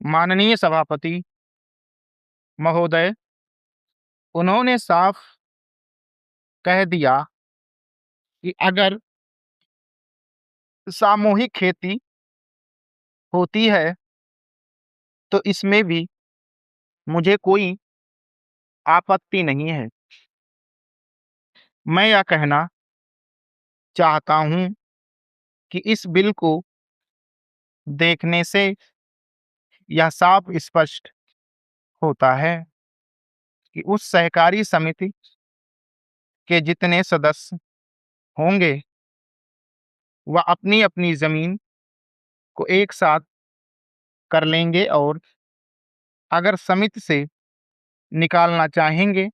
माननीय सभापति महोदय, उन्होंने साफ कह दिया कि अगर सामूहिक खेती होती है तो इसमें भी मुझे कोई आपत्ति नहीं है। मैं यह कहना चाहता हूं कि इस बिल को देखने से यह साफ स्पष्ट होता है कि उस सहकारी समिति के जितने सदस्य होंगे वह अपनी अपनी जमीन को एक साथ कर लेंगे और अगर समिति से निकालना चाहेंगे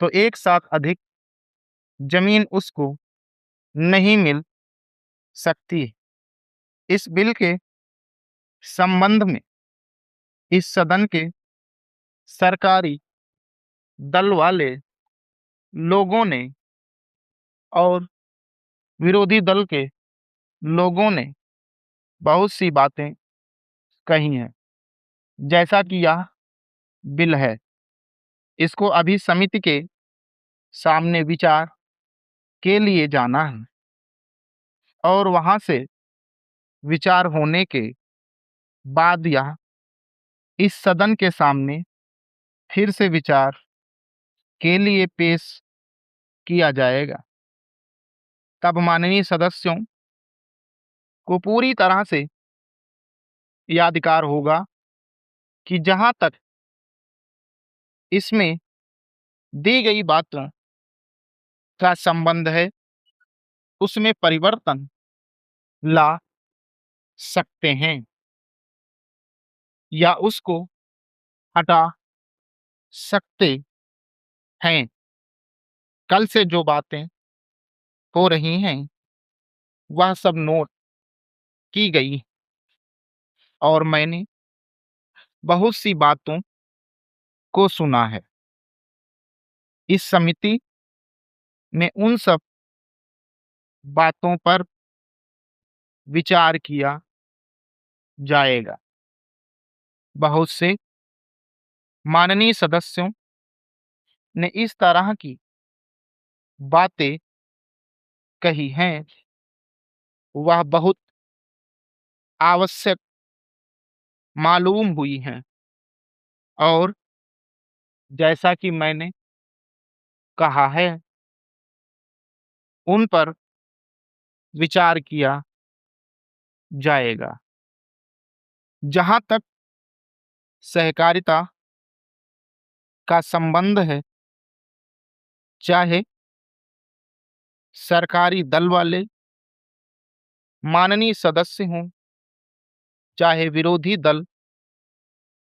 तो एक साथ अधिक जमीन उसको नहीं मिल सकती। इस बिल के संबंध में इस सदन के सरकारी दल वाले लोगों ने और विरोधी दल के लोगों ने बहुत सी बातें कही हैं। जैसा कि यह बिल है, इसको अभी समिति के सामने विचार के लिए जाना है और वहां से विचार होने के बाद यह इस सदन के सामने फिर से विचार के लिए पेश किया जाएगा। तब माननीय सदस्यों को पूरी तरह से यह अधिकार होगा कि जहां तक इसमें दी गई बातों का संबंध है उसमें परिवर्तन ला सकते हैं या उसको हटा सकते हैं। कल से जो बातें हो रही हैं वह सब नोट की गई और मैंने बहुत सी बातों को सुना है। इस समिति में उन सब बातों पर विचार किया जाएगा। बहुत से माननीय सदस्यों ने इस तरह की बातें कही हैं वह बहुत आवश्यक मालूम हुई हैं और जैसा कि मैंने कहा है उन पर विचार किया जाएगा। जहां तक सहकारिता का संबंध है, चाहे सरकारी दल वाले माननीय सदस्य हों चाहे विरोधी दल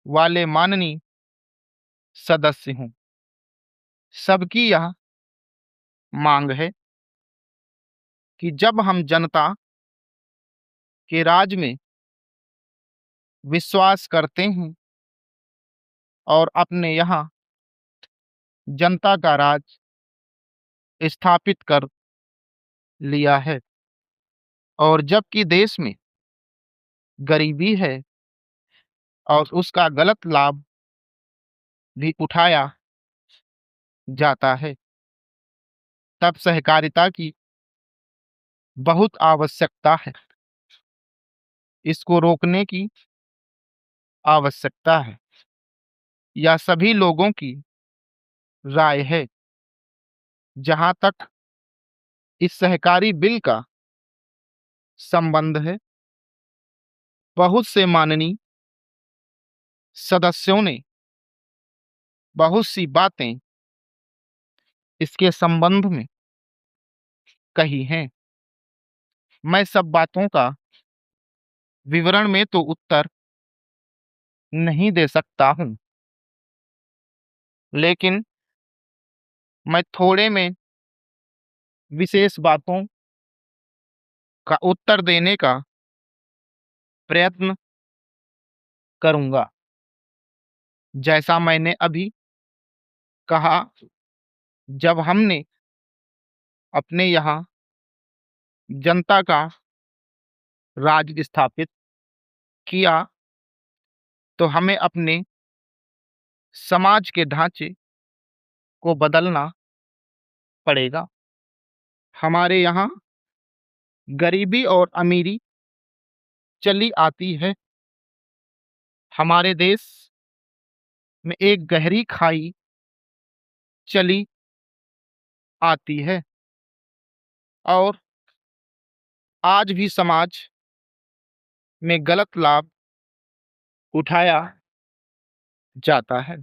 वाले माननीय सदस्य हों, सबकी यह मांग है कि जब हम जनता के राज में विश्वास करते हैं और अपने यहाँ जनता का राज स्थापित कर लिया है और जबकि देश में गरीबी है और उसका गलत लाभ भी उठाया जाता है, तब सहकारिता की बहुत आवश्यकता है। इसको रोकने की आवश्यकता है। यह सभी लोगों की राय है। जहां तक इस सहकारी बिल का संबंध है, बहुत से माननीय सदस्यों ने बहुत सी बातें इसके संबंध में कही हैं। मैं सब बातों का विवरण में तो उत्तर नहीं दे सकता हूं, लेकिन मैं थोड़े में विशेष बातों का उत्तर देने का प्रयत्न करूंगा। जैसा मैंने अभी कहा, जब हमने अपने यहाँ जनता का राज स्थापित किया तो हमें अपने समाज के ढांचे को बदलना पड़ेगा। हमारे यहाँ गरीबी और अमीरी चली आती है। हमारे देश में एक गहरी खाई चली आती है और आज भी समाज में गलत लाभ उठाया जाता है।